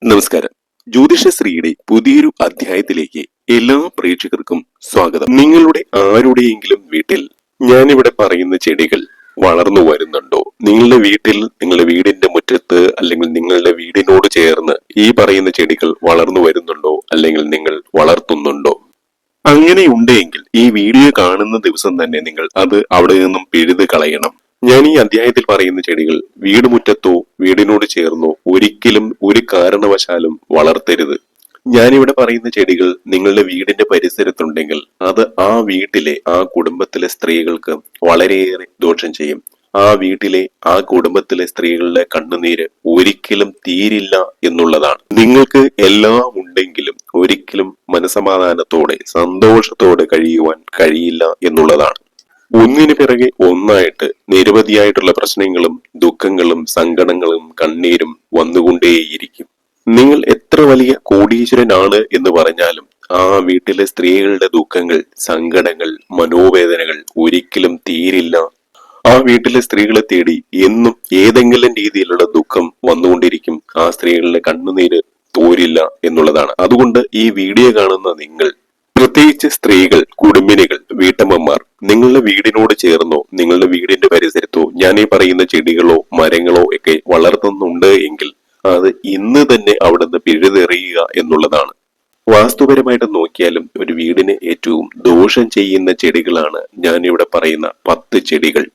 നമസ്കാരം. ജ്യോതിഷശ്രീയുടെ പുതിയൊരു അധ്യായത്തിലേക്ക് എല്ലാ പ്രേക്ഷകർക്കും സ്വാഗതം. നിങ്ങളുടെ ആരുടെയെങ്കിലും വീട്ടിൽ ഞാനിവിടെ പറയുന്ന ചെടികൾ വളർന്നു വരുന്നുണ്ടോ? നിങ്ങളുടെ വീട്ടിൽ, നിങ്ങളുടെ വീടിന്റെ മുറ്റത്ത് അല്ലെങ്കിൽ നിങ്ങളുടെ വീടിനോട് ചേർന്ന് ഈ പറയുന്ന ചെടികൾ വളർന്നു വരുന്നുണ്ടോ? അല്ലെങ്കിൽ നിങ്ങൾ വളർത്തുന്നുണ്ടോ? അങ്ങനെയുണ്ടെങ്കിൽ ഈ വീഡിയോ കാണുന്ന ദിവസം തന്നെ നിങ്ങൾ അത് അവിടെ നിന്നും പിഴുത് കളയണം. ഞാൻ ഈ അധ്യായത്തിൽ പറയുന്ന ചെടികൾ വീടുമുറ്റത്തോ വീടിനോട് ചേർന്നോ ഒരിക്കലും ഒരു കാരണവശാലും വളർത്തരുത്. ഞാനിവിടെ പറയുന്ന ചെടികൾ നിങ്ങളുടെ വീടിന്റെ പരിസരത്തുണ്ടെങ്കിൽ അത് ആ വീട്ടിലെ, ആ കുടുംബത്തിലെ സ്ത്രീകൾക്ക് വളരെയേറെ ദോഷം ചെയ്യും. ആ വീട്ടിലെ, ആ കുടുംബത്തിലെ സ്ത്രീകളുടെ കണ്ണുനീര് ഒരിക്കലും തീരില്ല എന്നുള്ളതാണ്. നിങ്ങൾക്ക് എല്ലാം ഉണ്ടെങ്കിലും ഒരിക്കലും മനസമാധാനത്തോടെ, സന്തോഷത്തോടെ കഴിയുവാൻ കഴിയില്ല എന്നുള്ളതാണ്. ഒന്നിനു പിറകെ ഒന്നായിട്ട് നിരവധിയായിട്ടുള്ള പ്രശ്നങ്ങളും ദുഃഖങ്ങളും സങ്കടങ്ങളും കണ്ണീരും വന്നുകൊണ്ടേയിരിക്കും. നിങ്ങൾ എത്ര വലിയ കോടീശ്വരനാണ് എന്ന് പറഞ്ഞാലും ആ വീട്ടിലെ സ്ത്രീകളുടെ ദുഃഖങ്ങൾ, സങ്കടങ്ങൾ, മനോവേദനകൾ ഒരിക്കലും തീരില്ല. ആ വീട്ടിലെ സ്ത്രീകളെ തേടി എന്നും ഏതെങ്കിലും രീതിയിലുള്ള ദുഃഖം വന്നുകൊണ്ടിരിക്കും. ആ സ്ത്രീകളുടെ കണ്ണുനീര് തോരില്ല എന്നുള്ളതാണ്. അതുകൊണ്ട് ഈ വീഡിയോ കാണുന്ന നിങ്ങൾ, പ്രത്യേകിച്ച് സ്ത്രീകൾ, കുടുംബിനികൾ, വീട്ടമ്മമാർ, നിങ്ങളുടെ വീടിനോട് ചേർന്നോ നിങ്ങളുടെ വീടിന്റെ പരിസരത്തോ ഞാൻ ഈ പറയുന്ന ചെടികളോ മരങ്ങളോ ഒക്കെ വളർത്തുന്നുണ്ട് എങ്കിൽ അത് ഇന്ന് തന്നെ അവിടുന്ന് പിഴുതെറിയുക എന്നുള്ളതാണ്. വാസ്തുപരമായിട്ട് നോക്കിയാലും ഒരു വീടിന് ഏറ്റവും ദോഷം ചെയ്യുന്ന ചെടികളാണ് ഞാൻ ഇവിടെ പറയുന്ന 10 ചെടികൾ.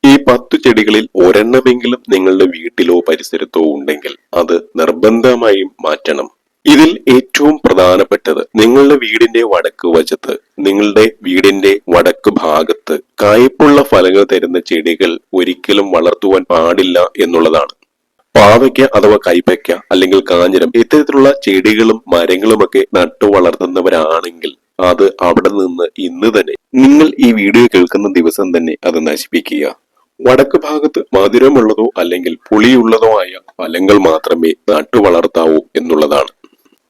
ഈ 10 ചെടികളിൽ ഒരെണ്ണമെങ്കിലും നിങ്ങളുടെ വീട്ടിലോ പരിസരത്തോ ഉണ്ടെങ്കിൽ അത് നിർബന്ധമായും മാറ്റണം. ഇതിൽ ഏറ്റവും പ്രധാനപ്പെട്ടത്, നിങ്ങളുടെ വീടിന്റെ വടക്ക് വശത്ത്, നിങ്ങളുടെ വീടിന്റെ വടക്ക് ഭാഗത്ത് കായ്പുള്ള ഫലങ്ങൾ തരുന്ന ചെടികൾ ഒരിക്കലും വളർത്തുവാൻ പാടില്ല എന്നുള്ളതാണ്. പാവയ്ക്ക അഥവാ കൈപ്പയ്ക്ക അല്ലെങ്കിൽ കാഞ്ഞിരം ഇത്തരത്തിലുള്ള ചെടികളും മരങ്ങളുമൊക്കെ നട്ടു വളർത്തുന്നവരാണെങ്കിൽ അത് അവിടെ നിന്ന് ഇന്ന് തന്നെ, നിങ്ങൾ ഈ വീഡിയോ കേൾക്കുന്ന ദിവസം തന്നെ അത് നശിപ്പിക്കുക. വടക്ക് ഭാഗത്ത് മധുരമുള്ളതോ അല്ലെങ്കിൽ പുളിയുള്ളതോ ആയ ഫലങ്ങൾ മാത്രമേ നട്ടു വളർത്താവൂ എന്നുള്ളതാണ്.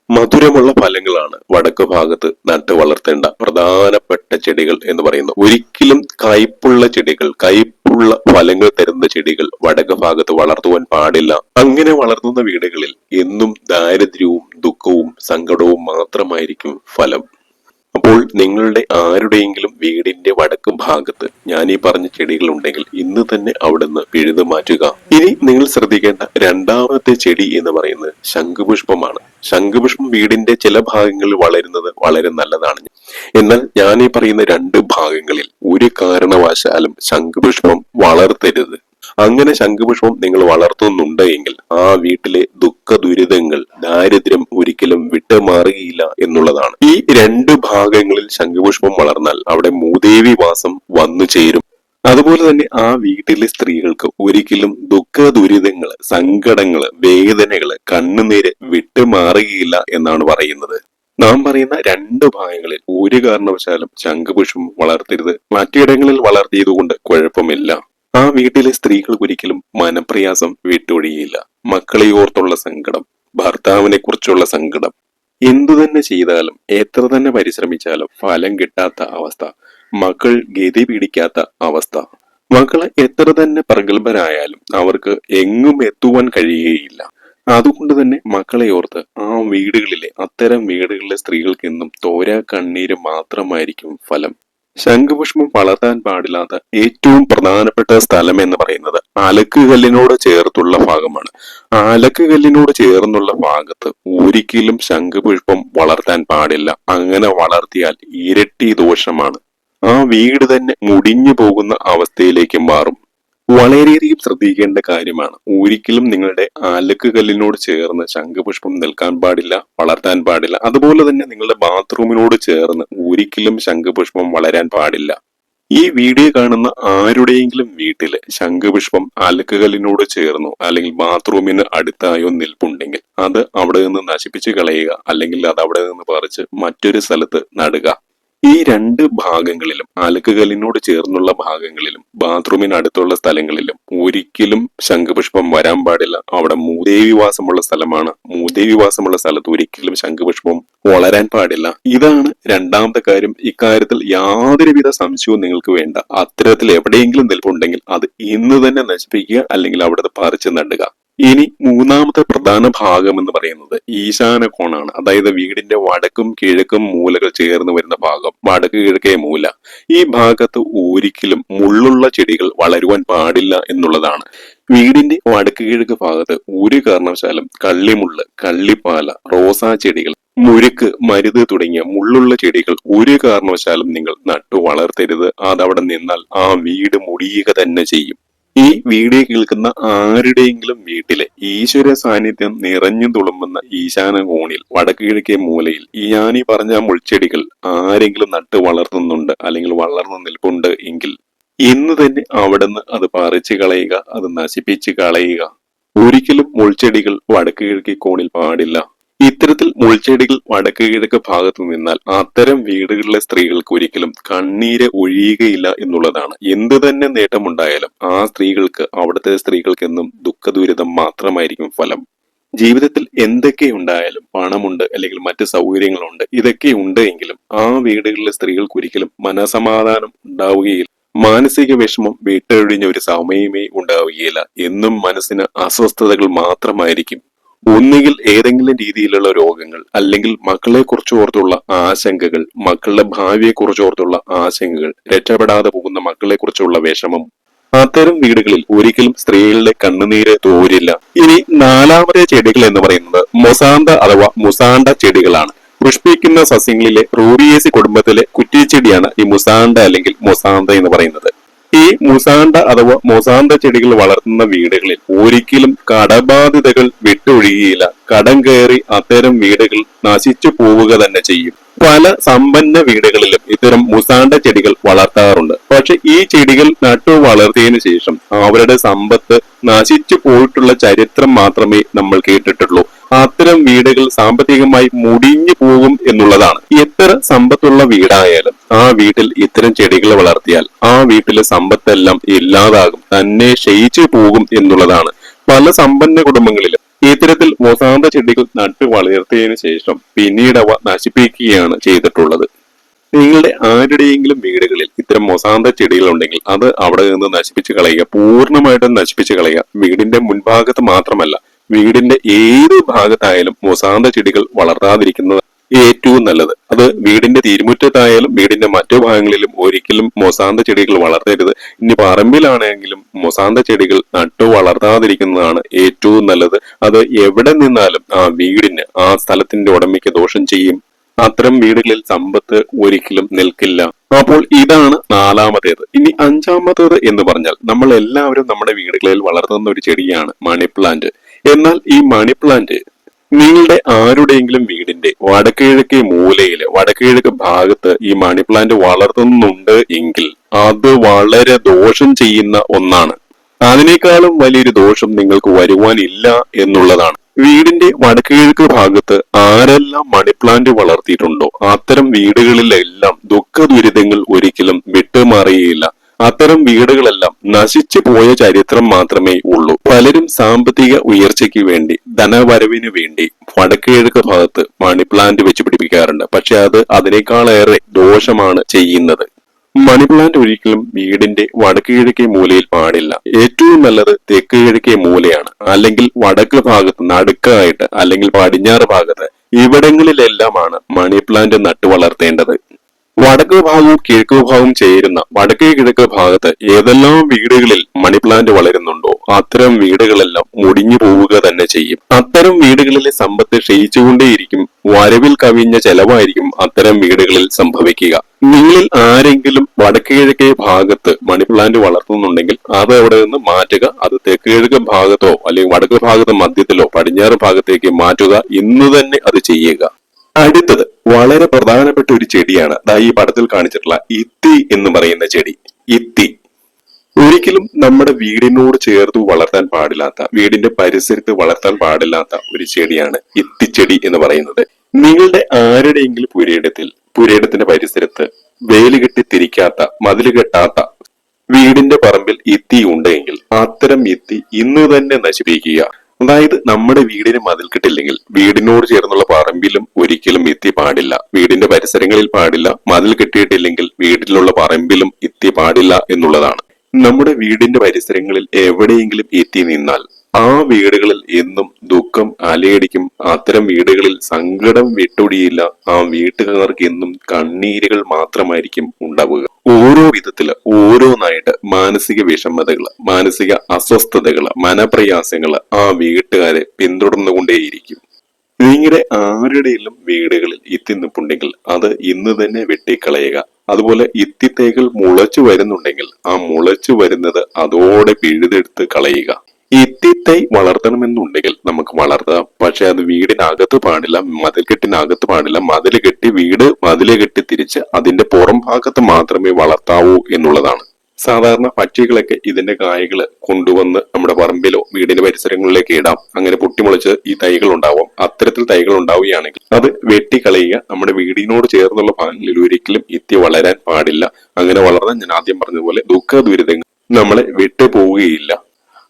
മധുരമുള്ള ഫലങ്ങളാണ് വടക്ക് ഭാഗത്ത് നട്ട് വളർത്തേണ്ട പ്രധാനപ്പെട്ട ചെടികൾ എന്ന് പറയുന്നത്. ഒരിക്കലും കയ്പുള്ള ചെടികൾ, കയ്പുള്ള ഫലങ്ങൾ തരുന്ന ചെടികൾ വടക്ക് ഭാഗത്ത് വളർത്തുവാൻ പാടില്ല. അങ്ങനെ വളർത്തുന്ന വീടുകളിൽ എന്നും ദാരിദ്ര്യവും ദുഃഖവും സങ്കടവും മാത്രമായിരിക്കും ഫലം. അപ്പോൾ നിങ്ങളുടെ ആരുടെയെങ്കിലും വീടിന്റെ വടക്ക് ഭാഗത്ത് ഞാൻ ഈ പറഞ്ഞ ചെടികൾ ഉണ്ടെങ്കിൽ ഇന്ന് തന്നെ അവിടുന്ന് പിഴുതു മാറ്റുക. ഇനി നിങ്ങൾ ശ്രദ്ധിക്കേണ്ട രണ്ടാമത്തെ ചെടി എന്ന് പറയുന്നത് ശംഖുപുഷ്പമാണ്. ശംഖുപുഷ്പം വീടിന്റെ ചില ഭാഗങ്ങളിൽ വളരുന്നത് വളരെ നല്ലതാണ്. എന്നാൽ ഞാൻ ഈ പറയുന്ന 2 ഭാഗങ്ങളിൽ ഒരു കാരണവശാലും ശംഖുപുഷ്പം വളർത്തരുത്. അങ്ങനെ ശംഖുപുഷ്പം നിങ്ങൾ വളർത്തുന്നുണ്ട് എങ്കിൽ ആ വീട്ടിലെ ദുഃഖ ദുരിതങ്ങൾ, ദാരിദ്ര്യം ഒരിക്കലും വിട്ടുമാറുകയില്ല എന്നുള്ളതാണ്. ഈ 2 ഭാഗങ്ങളിൽ ശംഖുപുഷ്പം വളർന്നാൽ അവിടെ മൂദേവി വാസം വന്നു ചേരും. അതുപോലെ തന്നെ ആ വീട്ടിലെ സ്ത്രീകൾക്ക് ഒരിക്കലും ദുഃഖ ദുരിതങ്ങള്, സങ്കടങ്ങള്, വേദനകള്, കണ്ണുനീര് വിട്ടുമാറുകയില്ല എന്നാണ് പറയുന്നത്. നാം പറയുന്ന 2 ഭാഗങ്ങളിൽ ഒരു കാരണവശാലും ശംഖുപുഷ്പം വളർത്തരുത്. മറ്റിടങ്ങളിൽ വളർത്തിയതുകൊണ്ട് കുഴപ്പമില്ല. ആ വീട്ടിലെ സ്ത്രീകൾക്ക് ഒരിക്കലും മനപ്രയാസം വിട്ടൊഴിയില്ല. മക്കളെ ഓർത്തുള്ള സങ്കടം, ഭർത്താവിനെ കുറിച്ചുള്ള സങ്കടം, എന്തു തന്നെ ചെയ്താലും എത്ര തന്നെ പരിശ്രമിച്ചാലും ഫലം കിട്ടാത്ത അവസ്ഥ, മക്കൾ ഗതി പിടിക്കാത്ത അവസ്ഥ, മക്കളെ എത്ര തന്നെ പ്രഗത്ഭരായാലും അവർക്ക് എങ്ങും എത്തുവാൻ കഴിയുകയില്ല. അതുകൊണ്ട് തന്നെ മക്കളെ ഓർത്ത് ആ വീടുകളിലെ, അത്തരം വീടുകളിലെ സ്ത്രീകൾക്ക് എന്നും തോരാ കണ്ണീര് മാത്രമായിരിക്കും ഫലം. ശംഖുപുഷ്പം വളർത്താൻ പാടില്ലാത്ത ഏറ്റവും പ്രധാനപ്പെട്ട സ്ഥലം എന്ന് പറയുന്നത് അലക്കുകല്ലിനോട് ചേർത്തുള്ള ഭാഗമാണ്. അലക്കുകല്ലിനോട് ചേർന്നുള്ള ഭാഗത്ത് ഒരിക്കലും ശംഖുപുഷ്പം വളർത്താൻ പാടില്ല. അങ്ങനെ വളർത്തിയാൽ ഇരട്ടി ദോഷമാണ്. ആ വീട് തന്നെ മുടിഞ്ഞു പോകുന്ന അവസ്ഥയിലേക്ക് മാറും. വളരെയധികം ശ്രദ്ധിക്കേണ്ട കാര്യമാണ്. ഒരിക്കലും നിങ്ങളുടെ അലക്കുകല്ലിനോട് ചേർന്ന് ശംഖുപുഷ്പം നിൽക്കാൻ പാടില്ല, വളർത്താൻ പാടില്ല. അതുപോലെ തന്നെ നിങ്ങളുടെ ബാത്റൂമിനോട് ചേർന്ന് ഒരിക്കലും ശംഖുപുഷ്പം വളരാൻ പാടില്ല. ഈ വീഡിയോ കാണുന്ന ആരുടെയെങ്കിലും വീട്ടില് ശംഖുപുഷ്പം അലക്കുകല്ലിനോട് ചേർന്നോ അല്ലെങ്കിൽ ബാത്റൂമിന് അടുത്തായോ നിൽപ്പുണ്ടെങ്കിൽ അത് അവിടെ നിന്ന് നശിപ്പിച്ച് കളയുക, അല്ലെങ്കിൽ അത് അവിടെ നിന്ന് പറിച്ച് മറ്റൊരു സ്ഥലത്ത് നടുക. ഈ 2 ഭാഗങ്ങളിലും, അലക്കുകല്ലിനോട് ചേർന്നുള്ള ഭാഗങ്ങളിലും ബാത്റൂമിന് അടുത്തുള്ള സ്ഥലങ്ങളിലും ഒരിക്കലും ശംഖുപുഷ്പം വരാൻ പാടില്ല. അവിടെ മൂദേവി വാസമുള്ള സ്ഥലമാണ്. മൂദേവി വാസമുള്ള സ്ഥലത്ത് ഒരിക്കലും ശംഖുപുഷ്പം വളരാൻ പാടില്ല. ഇതാണ് രണ്ടാമത്തെ കാര്യം. ഇക്കാര്യത്തിൽ യാതൊരുവിധ സംശയവും നിങ്ങൾക്ക് വേണ്ട. അത്തരത്തിൽ എവിടെയെങ്കിലും നിൽപ്പുണ്ടെങ്കിൽ അത് ഇന്ന് തന്നെ നശിപ്പിക്കുക, അല്ലെങ്കിൽ അവിടെ പറിച്ച് നടുക. ഇനി മൂന്നാമത്തെ പ്രധാന ഭാഗം എന്ന് പറയുന്നത് ഈശാന കോണാണ്. അതായത് വീടിന്റെ വടക്കും കിഴക്കും മൂലകൾ ചേർന്ന് വരുന്ന ഭാഗം, വടക്ക് കിഴക്കേ മൂല. ഈ ഭാഗത്ത് ഒരിക്കലും മുള്ളുള്ള ചെടികൾ വളരുവാൻ പാടില്ല എന്നുള്ളതാണ്. വീടിന്റെ വടക്ക് കിഴക്ക് ഭാഗത്ത് ഒരു കാരണവശാലും കള്ളിമുള്ള്, കള്ളിപ്പാല, റോസാ ചെടികൾ, മുരുക്ക്, മരുത് തുടങ്ങിയ മുള്ളുള്ള ചെടികൾ ഒരു കാരണവശാലും നിങ്ങൾ നട്ടു വളർത്തരുത്. അതവിടെ നിന്നാൽ ആ വീട് മുടിയുക തന്നെ ചെയ്യും. ഈ വീഡിയോ കേൾക്കുന്ന ആരുടെയെങ്കിലും വീട്ടിലെ ഈശ്വര സാന്നിധ്യം നിറഞ്ഞു തുളുമ്പുന്ന ഈശാന കോണിൽ വടക്ക് കിഴക്കേ മൂലയിൽ ഞാനീ പറഞ്ഞ മുൾച്ചെടികൾ ആരെങ്കിലും നട്ട് വളർത്തുന്നുണ്ട് അല്ലെങ്കിൽ വളർന്നു നിൽപ്പുണ്ട് എങ്കിൽ ഇന്ന് തന്നെ അവിടുന്ന് അത് പറിച്ചു കളയുക, അത് നശിപ്പിച്ച് കളയുക. ഒരിക്കലും മുൾച്ചെടികൾ വടക്ക് കിഴക്കേ കോണിൽ പാടില്ല. ഇത്തരത്തിൽ മുൾച്ചെടികൾ വടക്ക് കിഴക്ക് ഭാഗത്തു നിന്നാൽ അത്തരം വീടുകളിലെ സ്ത്രീകൾക്ക് ഒരിക്കലും കണ്ണീര് ഒഴിയുകയില്ല എന്നുള്ളതാണ്. എന്തു തന്നെ നേട്ടമുണ്ടായാലും ആ സ്ത്രീകൾക്ക്, അവിടുത്തെ സ്ത്രീകൾക്ക് എന്നും ദുഃഖദുരിതം മാത്രമായിരിക്കും ഫലം. ജീവിതത്തിൽ എന്തൊക്കെ ഉണ്ടായാലും, പണമുണ്ട് അല്ലെങ്കിൽ മറ്റ് സൗകര്യങ്ങളുണ്ട്, ഇതൊക്കെ ഉണ്ട് എങ്കിലും ആ വീടുകളിലെ സ്ത്രീകൾക്ക് ഒരിക്കലും മനസമാധാനം ഉണ്ടാവുകയില്ല. മാനസിക വിഷമം വിട്ടൊഴിഞ്ഞ ഒരു സമയമേ ഉണ്ടാവുകയില്ല. എന്നും മനസ്സിന് അസ്വസ്ഥതകൾ മാത്രമായിരിക്കും. ഒന്നുകിൽ ഏതെങ്കിലും രീതിയിലുള്ള രോഗങ്ങൾ, അല്ലെങ്കിൽ മക്കളെ കുറിച്ചോർത്തുള്ള ആശങ്കകൾ, മക്കളുടെ ഭാവിയെ കുറിച്ചോർത്തുള്ള ആശങ്കകൾ, രക്ഷപ്പെടാതെ പോകുന്ന മക്കളെ കുറിച്ചുള്ള വിഷമം. അത്തരം വീടുകളിൽ ഒരിക്കലും സ്ത്രീകളുടെ കണ്ണുനീര് തോരില്ല. ഇനി നാലാമത്തെ ചെടികൾ എന്ന് പറയുന്നത് മൊസാന്ത അഥവാ മുസാണ്ട ചെടികളാണ്. പുഷ്പിക്കുന്ന സസ്യങ്ങളിലെ റൂബിയേസി കുടുംബത്തിലെ കുറ്റിച്ചെടിയാണ് ഈ മുസാണ്ട അല്ലെങ്കിൽ മൊസാന്ത എന്ന് പറയുന്നത്. ഈ മുസാണ്ട അഥവാ മൊസാന്ത ചെടികൾ വളർത്തുന്ന വീടുകളിൽ ഒരിക്കലും കടബാധിതകൾ വിട്ടൊഴിയുകയില്ല. കടം കയറി അത്തരം വീടുകൾ നശിച്ചു പോവുക തന്നെ ചെയ്യും. പല സമ്പന്ന വീടുകളിലും ഇത്തരം മുസാണ്ട ചെടികൾ വളർത്താറുണ്ട്. പക്ഷെ ഈ ചെടികൾ നട്ടു വളർത്തിയതിനു ശേഷം അവരുടെ സമ്പത്ത് നശിച്ചു പോയിട്ടുള്ള ചരിത്രം മാത്രമേ നമ്മൾ കേട്ടിട്ടുള്ളൂ. അത്തരം വീടുകൾ സാമ്പത്തികമായി മുടിഞ്ഞു പോകും എന്നുള്ളതാണ്. എത്ര സമ്പത്തുള്ള വീടായാലും ആ വീട്ടിൽ ഇത്തരം ചെടികൾ വളർത്തിയാൽ ആ വീട്ടിലെ സമ്പത്തെല്ലാം ഇല്ലാതാകും, തന്നെ ക്ഷയിച്ചു പോകും എന്നുള്ളതാണ്. പല സമ്പന്ന കുടുംബങ്ങളിലും ഇത്തരത്തിൽ മൊസാന്ത ചെടികൾ നട്ടു വളർത്തിയതിനു ശേഷം പിന്നീട് അവ നശിപ്പിക്കുകയാണ് ചെയ്തിട്ടുള്ളത്. നിങ്ങളുടെ ആരുടെയെങ്കിലും വീടുകളിൽ ഇത്തരം മൊസാന്ത ചെടികൾ ഉണ്ടെങ്കിൽ അത് അവിടെ നിന്ന് നശിപ്പിച്ച് കളയുക, പൂർണ്ണമായിട്ടും നശിപ്പിച്ച് കളയുക. വീടിന്റെ മുൻഭാഗത്ത് മാത്രമല്ല, വീടിന്റെ ഏത് ഭാഗത്തായാലും മൊസാന്ത ചെടികൾ വളർത്താതിരിക്കുന്നത് ഏറ്റവും നല്ലത്. അത് വീടിന്റെ തിരുമുറ്റത്തായാലും വീടിന്റെ മറ്റു ഭാഗങ്ങളിലും ഒരിക്കലും മൊസാന്ത ചെടികൾ വളർത്തരുത്. ഇനി പറമ്പിലാണെങ്കിലും മൊസാന്ത ചെടികൾ നട്ടു വളർത്താതിരിക്കുന്നതാണ് ഏറ്റവും നല്ലത്. അത് എവിടെ നിന്നാലും ആ വീടിന്, ആ സ്ഥലത്തിന്റെ ഉടമയ്ക്ക് ദോഷം ചെയ്യും. അത്തരം വീടുകളിൽ സമ്പത്ത് ഒരിക്കലും നിൽക്കില്ല. അപ്പോൾ ഇതാണ് നാലാമത്തേത്. ഇനി അഞ്ചാമത്തേത് എന്ന് പറഞ്ഞാൽ നമ്മൾ എല്ലാവരും നമ്മുടെ വീടുകളിൽ വളർത്തുന്ന ഒരു ചെടിയാണ് മണി പ്ലാന്റ്. എന്നാൽ ഈ മണി പ്ലാന്റ് നിങ്ങളുടെ ആരുടെയെങ്കിലും വീടിന്റെ വടക്ക് കിഴക്കേ മൂലയില്, വടക്ക് കിഴക്ക് ഭാഗത്ത് ഈ മണി പ്ലാന്റ് വളർത്തുന്നുണ്ട് എങ്കിൽ അത് വളരെ ദോഷം ചെയ്യുന്ന ഒന്നാണ്. അതിനേക്കാളും വലിയൊരു ദോഷം നിങ്ങൾക്ക് വരുവാനില്ല എന്നുള്ളതാണ്. വീടിന്റെ വടക്ക് കിഴക്ക് ഭാഗത്ത് ആരെല്ലാം മണി പ്ലാന്റ് വളർത്തിയിട്ടുണ്ടോ അത്തരം വീടുകളിലെല്ലാം ദുഃഖ ദുരിതങ്ങൾ ഒരിക്കലും വിട്ടുമാറിയില്ല. അത്തരം വീടുകളെല്ലാം നശിച്ചു പോയ ചരിത്രം മാത്രമേ ഉള്ളൂ. പലരും സാമ്പത്തിക ഉയർച്ചയ്ക്ക് വേണ്ടി, ധനവരവിന് വേണ്ടി വടക്ക് കിഴക്ക് ഭാഗത്ത് മണി പ്ലാന്റ് വെച്ച് പിടിപ്പിക്കാറുണ്ട്. പക്ഷെ അത് അതിനേക്കാളേറെ ദോഷമാണ് ചെയ്യുന്നത്. മണി പ്ലാന്റ് ഒരിക്കലും വീടിന്റെ വടക്ക് കിഴക്കേ മൂലയിൽ പാടില്ല. ഏറ്റവും നല്ലത് തെക്ക് കിഴക്കേ മൂലയാണ്, അല്ലെങ്കിൽ വടക്ക് ഭാഗത്ത് നടുക്കായിട്ട്, അല്ലെങ്കിൽ പടിഞ്ഞാറ് ഭാഗത്ത്. ഇവിടങ്ങളിലെല്ലാമാണ് മണി പ്ലാന്റ് നട്ടു വളർത്തേണ്ടത്. വടക്ക് ഭാഗവും കിഴക്ക് ഭാഗവും ചേരുന്ന വടക്കേ കിഴക്ക് ഭാഗത്ത് ഏതെല്ലാം വീടുകളിൽ മണി പ്ലാന്റ് വളരുന്നുണ്ടോ അത്തരം വീടുകളെല്ലാം മുടിഞ്ഞു പോവുക തന്നെ ചെയ്യും. അത്തരം വീടുകളിലെ സമ്പത്ത് ക്ഷയിച്ചുകൊണ്ടേയിരിക്കും. വരവിൽ കവിഞ്ഞ ചെലവായിരിക്കും അത്തരം വീടുകളിൽ സംഭവിക്കുക. നിങ്ങളിൽ ആരെങ്കിലും വടക്ക് കിഴക്കേ ഭാഗത്ത് മണി പ്ലാന്റ് വളർത്തുന്നുണ്ടെങ്കിൽ അത് അവിടെ നിന്ന് മാറ്റുക. അത് തെക്ക് കിഴക്ക് ഭാഗത്തോ അല്ലെങ്കിൽ വടക്ക് ഭാഗത്ത് മധ്യത്തിലോ പടിഞ്ഞാറ് ഭാഗത്തേക്ക് മാറ്റുക. ഇന്ന് തന്നെ അത് ചെയ്യുക. അടുത്തത് വളരെ പ്രധാനപ്പെട്ട ഒരു ചെടിയാണ് ഈ പടത്തിൽ കാണിച്ചിട്ടുള്ള ഇത്തി എന്ന് പറയുന്ന ചെടി. ഇത്തി ഒരിക്കലും നമ്മുടെ വീടിനോട് ചേർത്ത് വളർത്താൻ പാടില്ലാത്ത, വീടിന്റെ പരിസരത്ത് വളർത്താൻ പാടില്ലാത്ത ഒരു ചെടിയാണ് ഇത്തിച്ചെടി എന്ന് പറയുന്നത്. നിങ്ങളുടെ ആരുടെയെങ്കിലും പുരയിടത്തിന്റെ പരിസരത്ത് വേലി കെട്ടി തിരിക്കാത്ത, മതില് കെട്ടാത്ത വീടിന്റെ പറമ്പിൽ ഇത്തി ഉണ്ടെങ്കിൽ അത്തരം ഇത്തി ഇന്ന് തന്നെ നശിപ്പിക്കുക. അതായത് നമ്മുടെ വീടിന് മതിൽ കെട്ടില്ലെങ്കിൽ വീടിനോട് ചേർന്നുള്ള പറമ്പിലും ഒരിക്കലും ഇത്തി പാടില്ല. വീടിന്റെ പരിസരങ്ങളിൽ പാടില്ല. മതിൽ കെട്ടിയിട്ടില്ലെങ്കിൽ വീട്ടിലുള്ള പറമ്പിലും ഇത്തി പാടില്ല എന്നുള്ളതാണ്. നമ്മുടെ വീടിന്റെ പരിസരങ്ങളിൽ എവിടെയെങ്കിലും എത്തി നിന്നാൽ ആ വീടുകളിൽ എന്നും ദുഃഖം അലയടിക്കും. അത്തരം വീടുകളിൽ സങ്കടം വിട്ടൊഴിയില്ല. ആ വീട്ടുകാർക്ക് എന്നും കണ്ണീരുകൾ മാത്രമായിരിക്കും ഉണ്ടാവുക. ഓരോ വിധത്തില് ഓരോന്നായിട്ട് മാനസിക വിഷമതകള്, മാനസിക അസ്വസ്ഥതകള്, മനപ്രയാസങ്ങള് ആ വീട്ടുകാരെ പിന്തുടർന്നുകൊണ്ടേയിരിക്കും. നിങ്ങളുടെ ആരുടെയെങ്കിലും വീടുകളിൽ ഇത്തി നിപ്പുണ്ടെങ്കിൽ അത് ഇന്ന് തന്നെ വെട്ടിക്കളയുക. അതുപോലെ ഇത്തിത്തൈകൾ മുളച്ചു വരുന്നുണ്ടെങ്കിൽ ആ മുളച്ചു വരുന്നത് അതോടെ പിഴുതെടുത്ത് കളയുക. ഇത്തിത്തൈ വളർത്തണമെന്നുണ്ടെങ്കിൽ നമുക്ക് വളർത്താം. പക്ഷെ അത് വീടിനകത്ത് പാടില്ല, മതിൽക്കെട്ടിനകത്ത് പാടില്ല. മതിൽ കെട്ടി വീട് മതിൽ കെട്ടി തിരിച്ച് അതിന്റെ പുറം ഭാഗത്ത് മാത്രമേ വളർത്താവൂ എന്നുള്ളതാണ്. സാധാരണ പക്ഷികളൊക്കെ ഇതിന്റെ കായകള് കൊണ്ടുവന്ന് നമ്മുടെ പറമ്പിലോ വീടിന്റെ പരിസരങ്ങളിലേക്ക് ഇടാം. അങ്ങനെ പൊട്ടിമുളച്ച് ഈ തൈകൾ ഉണ്ടാവും. അത്തരത്തിൽ തൈകൾ ഉണ്ടാവുകയാണെങ്കിൽ അത് വെട്ടിക്കളയുക. നമ്മുടെ വീടിനോട് ചേർന്നുള്ള ഭാഗങ്ങളിൽ ഒരിക്കലും ഇത്തി വളരാൻ പാടില്ല. അങ്ങനെ വളർന്നാൽ ഞാൻ ആദ്യം പറഞ്ഞതുപോലെ ദുഃഖ ദുരിതങ്ങൾ നമ്മളെ വിട്ടു പോവുകയില്ല.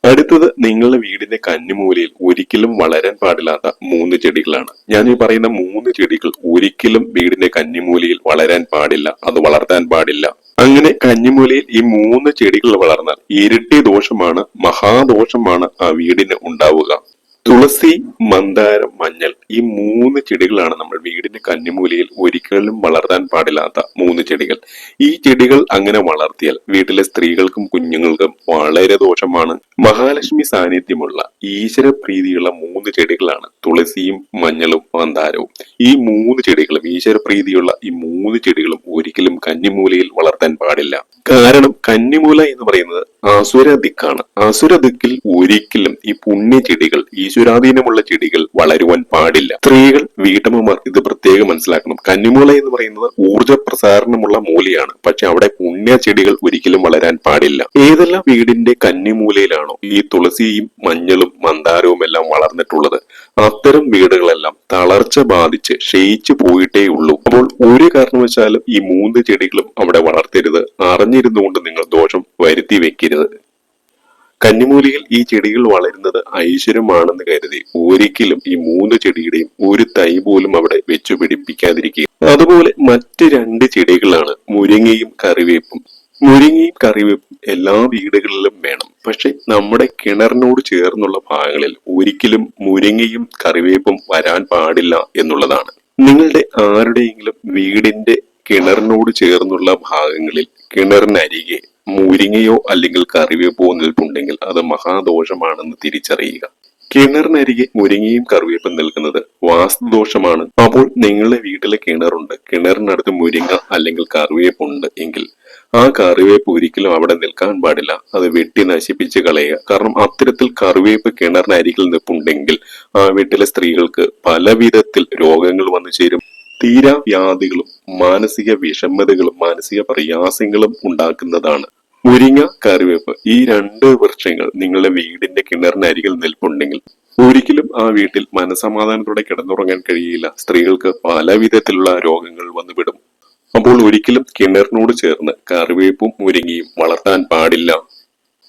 അടുത്തത് നിങ്ങളുടെ വീടിന്റെ കന്നിമൂലയിൽ ഒരിക്കലും വളരാൻ പാടില്ലാത്ത 3 ചെടികളാണ്. ഞാൻ ഈ പറയുന്ന 3 ചെടികൾ ഒരിക്കലും വീടിന്റെ കന്നിമൂലയിൽ വളരാൻ പാടില്ല, അത് വളർത്താൻ പാടില്ല. അങ്ങനെ കന്നിമൂലയിൽ ഈ 3 ചെടികൾ വളർന്നാൽ ഇരട്ടി ദോഷമാണ്, മഹാദോഷമാണ് ആ വീടിന് ഉണ്ടാവുക. തുളസി, മന്ദാരം, മഞ്ഞൾ ഈ 3 ചെടികളാണ് നമ്മൾ വീടിന്റെ കന്നിമൂലയിൽ ഒരിക്കലും വളർത്താൻ പാടില്ലാത്ത 3 ചെടികൾ. ഈ ചെടികൾ അങ്ങനെ വളർത്തിയാൽ വീട്ടിലെ സ്ത്രീകൾക്കും കുഞ്ഞുങ്ങൾക്കും വളരെ ദോഷമാണ്. മഹാലക്ഷ്മി സാന്നിധ്യമുള്ള ഈശ്വര പ്രീതിയുള്ള 3 ചെടികളാണ് തുളസിയും മഞ്ഞളും മന്ദാരവും. ഈ 3 ചെടികളും ഈശ്വര പ്രീതിയുള്ള ഈ 3 ചെടികളും ഒരിക്കലും കന്നിമൂലയിൽ വളർത്താൻ പാടില്ല. കാരണം കന്നിമൂല എന്ന് പറയുന്നത് അസുര ദിക്കാണ്. അസുര ദിക്കിൽ ഒരിക്കലും ഈ പുണ്യ ചെടികൾ, ഈശ്വരാധീനമുള്ള ചെടികൾ വളരുവാൻ പാടില്ല. സ്ത്രീകൾ, വീട്ടമ്മമാർ ഇത് പ്രത്യേകം മനസ്സിലാക്കണം. കന്നിമൂല എന്ന് പറയുന്നത് ഊർജ പ്രസാരണമുള്ള മൂലയാണ്. പക്ഷെ അവിടെ പുണ്യ ചെടികൾ ഒരിക്കലും വളരാൻ പാടില്ല. ഏതെല്ലാം വീടിന്റെ കന്നിമൂലയിലാണോ ഈ തുളസിയും മഞ്ഞളും മന്ദാരവും എല്ലാം വളർന്നിട്ടുള്ളത്, അത്തരം വീടുകളെല്ലാം തളർച്ച ബാധിച്ച് ക്ഷയിച്ചു പോയിട്ടേ ഉള്ളൂ. അപ്പോൾ ഒരു കാരണവശാലും ഈ 3 ചെടികളും അവിടെ വളർത്തരുത്. അറിഞ്ഞിരുന്നുകൊണ്ട് നിങ്ങൾ ദോഷം വരുത്തി വെക്കരുത്. കന്നിമൂലയിൽ ഈ ചെടികൾ വളരുന്നത് ഐശ്വര്യമാണെന്ന് കരുതി ഒരിക്കലും ഈ 3 ചെടിയുടെയും ഒരു തൈ പോലും അവിടെ വെച്ചു പിടിപ്പിക്കാതിരിക്കുക. അതുപോലെ മറ്റ് 2 ചെടികളാണ് മുരിങ്ങയും കറിവേപ്പും. മുരിങ്ങയും കറിവേപ്പും എല്ലാ വീടുകളിലും വേണം. പക്ഷെ നമ്മുടെ കിണറിനോട് ചേർന്നുള്ള ഭാഗങ്ങളിൽ ഒരിക്കലും മുരിങ്ങയും കറിവേപ്പും വരാൻ പാടില്ല എന്നുള്ളതാണ്. നിങ്ങളുടെ ആരുടെയെങ്കിലും വീടിന്റെ കിണറിനോട് ചേർന്നുള്ള ഭാഗങ്ങളിൽ കിണറിനരികെ മുരിങ്ങയോ അല്ലെങ്കിൽ കറിവേപ്പോ നിൽപ്പുണ്ടെങ്കിൽ അത് മഹാദോഷമാണെന്ന് തിരിച്ചറിയുക. കിണറിനരികെ മുരിങ്ങയും കറിവേപ്പും നിൽക്കുന്നത് വാസ്തുദോഷമാണ്. അപ്പോൾ നിങ്ങളുടെ വീട്ടിലെ കിണറുണ്ട്, കിണറിനടുത്ത് മുരിങ്ങ അല്ലെങ്കിൽ കറിവേപ്പുണ്ട് എങ്കിൽ ആ കറിവേപ്പ് ഒരിക്കലും അവിടെ നിൽക്കാൻ പാടില്ല. അത് വെട്ടി നശിപ്പിച്ച് കളയുക. കാരണം അത്തരത്തിൽ കറിവേപ്പ് കിണറിനരികിൽ നിൽപ്പുണ്ടെങ്കിൽ ആ വീട്ടിലെ സ്ത്രീകൾക്ക് പല വിധത്തിൽ രോഗങ്ങൾ വന്നു ചേരും. തീരാവ്യാധികളും മാനസിക വിഷമതകളും മാനസിക പ്രയാസങ്ങളും ഉണ്ടാക്കുന്നതാണ്. മുരിങ്ങ, കറിവേപ്പ് ഈ 2 വൃക്ഷങ്ങൾ നിങ്ങളുടെ വീടിന്റെ കിണറിനരികിൽ നിൽപ്പുണ്ടെങ്കിൽ ഒരിക്കലും ആ വീട്ടിൽ മനസമാധാനത്തോടെ കിടന്നുറങ്ങാൻ കഴിയില്ല. സ്ത്രീകൾക്ക് പല വിധത്തിലുള്ള രോഗങ്ങൾ വന്നുവിടും. അപ്പോൾ ഒരിക്കലും കിണറിനോട് ചേർന്ന് കറിവേപ്പും മുരിങ്ങയും വളർത്താൻ പാടില്ല.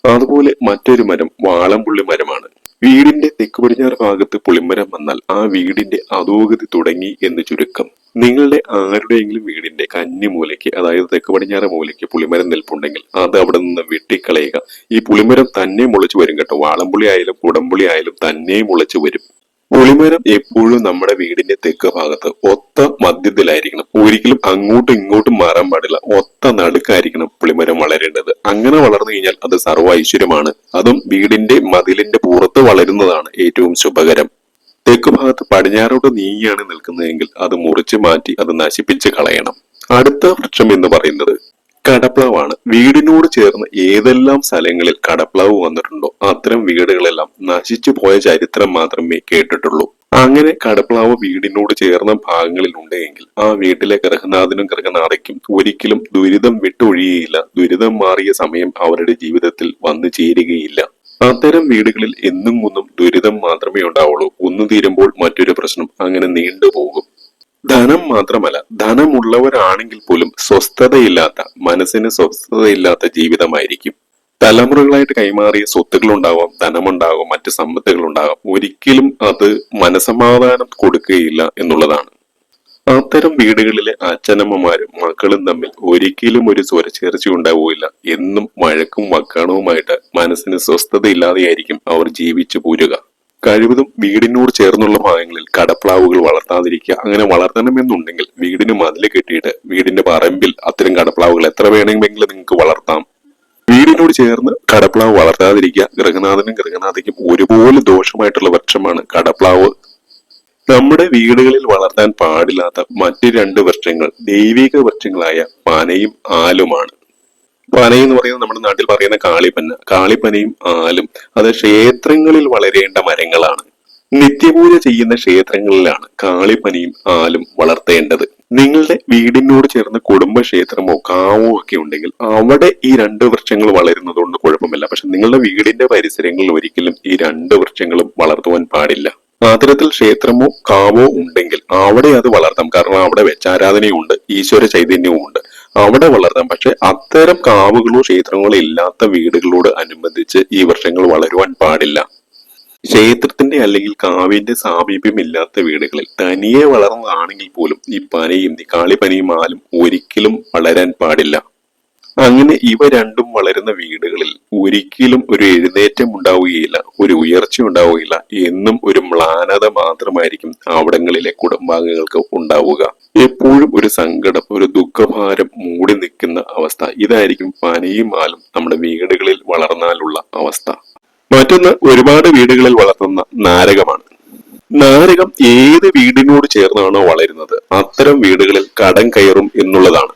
അതുപോലെ മറ്റൊരു മരം വാളംപുള്ളി മരമാണ്. വീടിന്റെ തെക്ക് പടിഞ്ഞാറ് ഭാഗത്ത് പുളിമരം വന്നാൽ ആ വീടിന്റെ അധോഗതി തുടങ്ങി എന്ന് ചുരുക്കം. നിങ്ങളുടെ ആരുടെയെങ്കിലും വീടിന്റെ കന്നിമൂലയ്ക്ക്, അതായത് തെക്ക് പടിഞ്ഞാറ് മൂലയ്ക്ക് പുളിമരം നിൽപ്പുണ്ടെങ്കിൽ അത് അവിടെ നിന്ന് വെട്ടിക്കളയുക. ഈ പുളിമരം തന്നെ മുളച്ചു വരും കേട്ടോ. വാളംപുള്ളി ആയാലും കുടംപുള്ളി ആയാലും തന്നെ മുളച്ചു വരും. പുളിമരം എപ്പോഴും നമ്മുടെ വീടിന്റെ തെക്ക് ഭാഗത്ത് ഒത്ത മധ്യത്തിലായിരിക്കണം. ഒരിക്കലും അങ്ങോട്ടും ഇങ്ങോട്ടും മാറാൻ പാടില്ല. ഒത്ത നടുക്കായിരിക്കണം പുളിമരം വളരേണ്ടത്. അങ്ങനെ വളർന്നു കഴിഞ്ഞാൽ അത് സർവ്വ ഐശ്വര്യമാണ്. അതും വീടിന്റെ മതിലിന്റെ പുറത്ത് വളരുന്നതാണ് ഏറ്റവും ശുഭകരം. തെക്ക് ഭാഗത്ത് പടിഞ്ഞാറോട്ട് നീങ്ങിയാണ് നിൽക്കുന്നതെങ്കിൽ അത് മുറിച്ചു മാറ്റി അത് നശിപ്പിച്ച് കളയണം. അടുത്ത വൃക്ഷം എന്ന് പറയുന്നത് കടപ്ലാവാണ്. വീടിനോട് ചേർന്ന് ഏതെല്ലാം സ്ഥലങ്ങളിൽ കടപ്ലാവ് വന്നിട്ടുണ്ടോ അത്തരം വീടുകളെല്ലാം നശിച്ചു പോയ ചരിത്രം മാത്രമേ കേട്ടിട്ടുള്ളൂ. അങ്ങനെ കടപ്ലാവ് വീടിനോട് ചേർന്ന ഭാഗങ്ങളിൽ ഉണ്ടെങ്കിൽ ആ വീട്ടിലെ ഗൃഹനാഥനും ഗൃഹനാഥയ്ക്കും ഒരിക്കലും ദുരിതം വിട്ടൊഴിയുകയില്ല. ദുരിതം മാറിയ സമയം അവരുടെ ജീവിതത്തിൽ വന്നു ചേരുകയില്ല. അത്തരം വീടുകളിൽ എന്നും ഒന്നും ദുരിതം മാത്രമേ ഉണ്ടാവുള്ളൂ. ഒന്നു തീരുമ്പോൾ മറ്റൊരു പ്രശ്നം അങ്ങനെ നീണ്ടുപോകും. ധനം മാത്രമല്ല, ധനമുള്ളവരാണെങ്കിൽ പോലും സ്വസ്ഥതയില്ലാത്ത, മനസ്സിന് സ്വസ്ഥതയില്ലാത്ത ജീവിതമായിരിക്കും. തലമുറകളായിട്ട് കൈമാറിയ സ്വത്തുകൾ ഉണ്ടാവാം, ധനമുണ്ടാവാം, മറ്റ് സമ്പത്തുകൾ ഉണ്ടാകാം. ഒരിക്കലും അത് മനസമാധാനം കൊടുക്കുകയില്ല എന്നുള്ളതാണ്. അത്തരം വീടുകളിലെ അച്ഛനമ്മമാരും മക്കളും തമ്മിൽ ഒരിക്കലും ഒരു സ്വരച്ചേർച്ച ഉണ്ടാവുകയില്ല. എന്നും വഴക്കും വക്കാണവുമായിട്ട് മനസ്സിന് സ്വസ്ഥതയില്ലാതെയായിരിക്കും അവർ ജീവിച്ചു പോരുക. കഴിവതും വീടിനോട് ചേർന്നുള്ള ഭാഗങ്ങളിൽ കടപ്ലാവുകൾ വളർത്താതിരിക്കുക. അങ്ങനെ വളർത്തണമെന്നുണ്ടെങ്കിൽ വീടിന് മതില് കെട്ടിയിട്ട് വീടിന്റെ പറമ്പിൽ അത്തരം കടപ്ലാവുകൾ എത്ര വേണമെങ്കിലും നിങ്ങൾക്ക് വളർത്താം. വീടിനോട് ചേർന്ന് കടപ്ലാവ് വളർത്താതിരിക്കുക. ഗൃഹനാഥനും ഗൃഹനാഥയ്ക്കും ഒരുപോലെ ദോഷമായിട്ടുള്ള വൃക്ഷമാണ് കടപ്ലാവ്. നമ്മുടെ വീടുകളിൽ വളർത്താൻ പാടില്ലാത്ത മറ്റ് രണ്ട് വൃക്ഷങ്ങൾ ദൈവിക വൃക്ഷങ്ങളായ പനയും ആലുമാണ്. പന എന്ന് പറയുന്നത് നമ്മുടെ നാട്ടിൽ പറയുന്ന കാളിപ്പന. കാളിപ്പനയും ആലും അത് ക്ഷേത്രങ്ങളിൽ വളരേണ്ട മരങ്ങളാണ്. നിത്യപൂജ ചെയ്യുന്ന ക്ഷേത്രങ്ങളിലാണ് കാളിപ്പനയും ആലും വളർത്തേണ്ടത്. നിങ്ങളുടെ വീടിനോട് ചേർന്ന് കുടുംബക്ഷേത്രമോ കാവോ ഒക്കെ ഉണ്ടെങ്കിൽ അവിടെ ഈ രണ്ട് വൃക്ഷങ്ങൾ വളരുന്നത് കൊണ്ട് കുഴപ്പമില്ല. പക്ഷെ നിങ്ങളുടെ വീടിന്റെ പരിസരങ്ങളിൽ ഒരിക്കലും ഈ രണ്ട് വൃക്ഷങ്ങളും വളർത്തുവാൻ പാടില്ല. അത്തരത്തിൽ ക്ഷേത്രമോ കാവോ ഉണ്ടെങ്കിൽ അവിടെ അത് വളർത്താം. കാരണം അവിടെ വെച്ചാരാധനയുണ്ട്, ഈശ്വര ചൈതന്യവും ഉണ്ട്, അവിടെ വളർത്താം. പക്ഷെ അത്തരം കാവുകളോ ക്ഷേത്രങ്ങളോ ഇല്ലാത്ത വീടുകളോട് അനുബന്ധിച്ച് ഈ വൃക്ഷങ്ങൾ വളരുവാൻ പാടില്ല. ക്ഷേത്രത്തിന്റെ അല്ലെങ്കിൽ കാവിന്റെ സാമീപ്യം ഇല്ലാത്ത വീടുകളിൽ തനിയെ വളർന്നതാണെങ്കിൽ പോലും ഈ പനയും കാളിപ്പനയും ആലും ഒരിക്കലും വളരാൻ പാടില്ല. അങ്ങനെ ഇവ രണ്ടും വളരുന്ന വീടുകളിൽ ഒരിക്കലും ഒരു എഴുന്നേറ്റം ഉണ്ടാവുകയില്ല, ഒരു ഉയർച്ച ഉണ്ടാവുകയില്ല. എന്നും ഒരു മ്ലാനത മാത്രമായിരിക്കും അവിടങ്ങളിലെ കുടുംബാംഗങ്ങൾക്ക് ഉണ്ടാവുക. എപ്പോഴും ഒരു സങ്കടം, ഒരു ദുഃഖഭാരം മൂടി നിൽക്കുന്ന അവസ്ഥ. ഇതായിരിക്കും പനയും ആലും നമ്മുടെ വീടുകളിൽ വളർന്നാലുള്ള അവസ്ഥ. മറ്റൊന്ന്, ഒരുപാട് വീടുകളിൽ വളർത്തുന്ന നാരകമാണ്. നാരകം ഏത് വീടിനോട് ചേർന്നാണോ വളരുന്നത് അത്തരം വീടുകളിൽ കടം കയറും എന്നുള്ളതാണ്.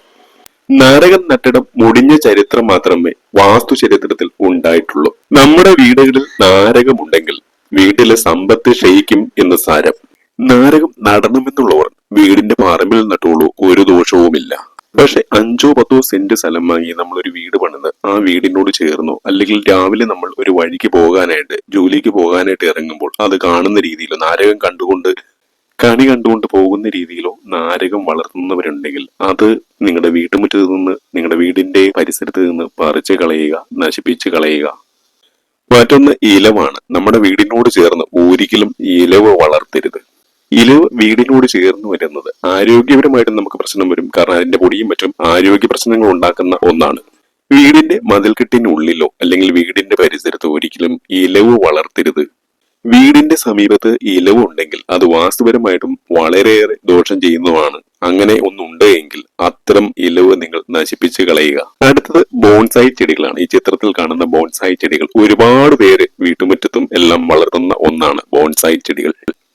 നാരകം നട്ടിടം മുടിഞ്ഞ ചരിത്രം മാത്രമേ വാസ്തു ചരിത്രത്തിൽ ഉണ്ടായിട്ടുള്ളൂ. നമ്മുടെ വീടുകളിൽ നാരകമുണ്ടെങ്കിൽ വീട്ടിലെ സമ്പത്ത് ക്ഷയിക്കും എന്ന് സാരം. നാരകം നടണമെന്നുള്ളവർ വീടിന്റെ പറമ്പിൽ നട്ടുള്ളൂ, ഒരു ദോഷവുമില്ല. പക്ഷെ 5-10 സെന്റ് സ്ഥലം വാങ്ങി നമ്മൾ ഒരു വീട് പണിത് ആ വീടിനോട് ചേർന്നോ അല്ലെങ്കിൽ രാവിലെ നമ്മൾ ഒരു വഴിക്ക് പോകാനായിട്ട് ജോലിക്ക് പോകാനായിട്ട് ഇറങ്ങുമ്പോൾ അത് കാണുന്ന രീതിയിൽ നാരകം കണി കണ്ടുകൊണ്ട് പോകുന്ന രീതിയിലോ നാരകം വളർത്തുന്നവരുണ്ടെങ്കിൽ അത് നിങ്ങളുടെ വീട്ടുമുറ്റത്ത് നിന്ന്, നിങ്ങളുടെ വീടിന്റെ പരിസരത്ത് നിന്ന് പറിച്ചു കളയുക, നശിപ്പിച്ച് കളയുക. മറ്റൊന്ന് ഇലവാണ്. നമ്മുടെ വീടിനോട് ചേർന്ന് ഒരിക്കലും ഇലവ് വളർത്തരുത്. ഇലവ് വീടിനോട് ചേർന്ന് വരുന്നത് ആരോഗ്യപരമായിട്ട് നമുക്ക് പ്രശ്നം വരും. കാരണം അതിന്റെ പൊടിയും മറ്റും ആരോഗ്യ പ്രശ്നങ്ങൾ ഉണ്ടാക്കുന്ന ഒന്നാണ്. വീടിന്റെ മതിൽക്കെട്ടിനുള്ളിലോ അല്ലെങ്കിൽ വീടിന്റെ പരിസരത്തോ ഒരിക്കലും ഇലവ് വളർത്തരുത്. വീടിന്റെ സമീപത്ത് ഇലവ് ഉണ്ടെങ്കിൽ അത് വാസ്തുപരമായിട്ടും വളരെയേറെ ദോഷം ചെയ്യുന്നതാണ്. അങ്ങനെ ഒന്നുണ്ട് എങ്കിൽ അത്തരം ഇലവ് നിങ്ങൾ നശിപ്പിച്ച് കളയുക. അടുത്തത് ബോൺസായി ചെടികളാണ്. ഈ ചിത്രത്തിൽ കാണുന്ന ബോൺസായി ചെടികൾ ഒരുപാട് പേര് വീട്ടുമുറ്റത്തും എല്ലാം വളർത്തുന്ന ഒന്നാണ് ബോൺസായി ചെടികൾ.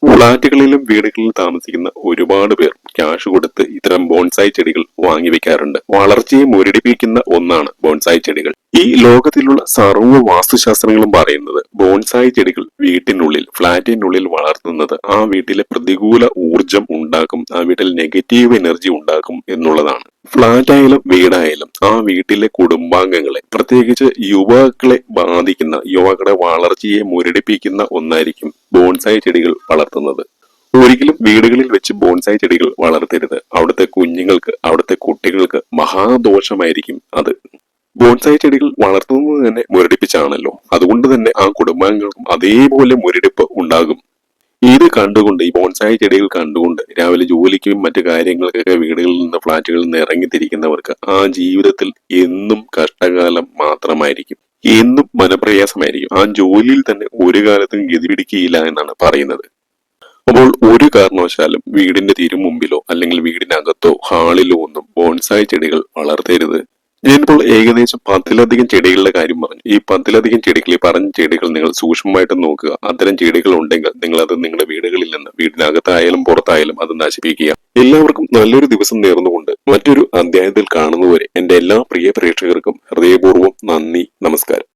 ഫ്ളാറ്റുകളിലും വീടുകളിലും താമസിക്കുന്ന ഒരുപാട് പേർ ക്യാഷ് കൊടുത്ത് ഇത്തരം ബോൺസായി ചെടികൾ വാങ്ങി വെക്കാറുണ്ട്. വളർച്ചയെ മുരടിപ്പിക്കുന്ന ഒന്നാണ് ബോൺസായി ചെടികൾ. ഈ ലോകത്തിലുള്ള സർവ്വ വാസ്തുശാസ്ത്രങ്ങളും പറയുന്നത് ബോൺസായി ചെടികൾ വീട്ടിനുള്ളിൽ, ഫ്ളാറ്റിനുള്ളിൽ വളർത്തുന്നത് ആ വീട്ടിലെ പ്രതികൂല ഊർജം ഉണ്ടാക്കും, ആ വീട്ടിൽ നെഗറ്റീവ് എനർജി ഉണ്ടാക്കും എന്നുള്ളതാണ്. ഫ്ളാറ്റായാലും വീടായാലും ആ വീട്ടിലെ കുടുംബാംഗങ്ങളെ, പ്രത്യേകിച്ച് യുവാക്കളെ ബാധിക്കുന്ന, യുവാക്കളുടെ വളർച്ചയെ മുരടിപ്പിക്കുന്ന ഒന്നായിരിക്കും ബോൺസായി ചെടികൾ വളർത്തുന്നത്. ഒരിക്കലും വീടുകളിൽ വെച്ച് ബോൺസായി ചെടികൾ വളർത്തരുത്. അവിടുത്തെ കുഞ്ഞുങ്ങൾക്ക്, അവിടുത്തെ കുട്ടികൾക്ക് മഹാദോഷമായിരിക്കും അത്. ബോൺസായി ചെടികൾ വളർത്തുന്നത് തന്നെ മുരടിപ്പിച്ചാണല്ലോ. അതുകൊണ്ട് തന്നെ ആ കുടുംബാംഗങ്ങൾക്കും അതേപോലെ മുരടിപ്പ് ഉണ്ടാകും. ഇത് കണ്ടുകൊണ്ട്, ഈ ബോൺസായി ചെടികൾ കണ്ടുകൊണ്ട് രാവിലെ ജോലിക്കും മറ്റു കാര്യങ്ങൾക്കൊക്കെ വീടുകളിൽ നിന്ന്, ഫ്ളാറ്റുകളിൽ നിന്ന് ഇറങ്ങിത്തിരിക്കുന്നവർക്ക് ആ ജീവിതത്തിൽ എന്നും കഷ്ടകാലം മാത്രമായിരിക്കും, എന്നും മനപ്രയാസമായിരിക്കും. ആ ജോലിയിൽ തന്നെ ഒരു കാലത്തും ഗതി പിടിക്കുകയില്ല എന്നാണ് പറയുന്നത്. അപ്പോൾ ഒരു കാരണവശാലും വീടിന്റെ തിരുമുമ്പിലോ അല്ലെങ്കിൽ വീടിനകത്തോ ഹാളിലോ ഒന്നും ബോൺസായി ചെടികൾ വളർത്തരുത്. ഞാനിപ്പോൾ ഏകദേശം 10ലധികം ചെടികളുടെ കാര്യം പറഞ്ഞു. ഈ 10ലധികം ചെടികൾ, ഈ പറഞ്ഞ ചെടികൾ നിങ്ങൾ സൂക്ഷ്മമായിട്ട് നോക്കുക. അത്തരം ചെടികൾ ഉണ്ടെങ്കിൽ നിങ്ങൾ അത് നിങ്ങളുടെ വീടുകളിൽ നിന്ന്, വീടിനകത്തായാലും പുറത്തായാലും അത് നശിപ്പിക്കുക. എല്ലാവർക്കും നല്ലൊരു ദിവസം നേർന്നുകൊണ്ട് മറ്റൊരു അധ്യായത്തിൽ കാണുന്നതുവരെ എന്റെ എല്ലാ പ്രിയ പ്രേക്ഷകർക്കും ഹൃദയപൂർവ്വം നന്ദി, നമസ്കാരം.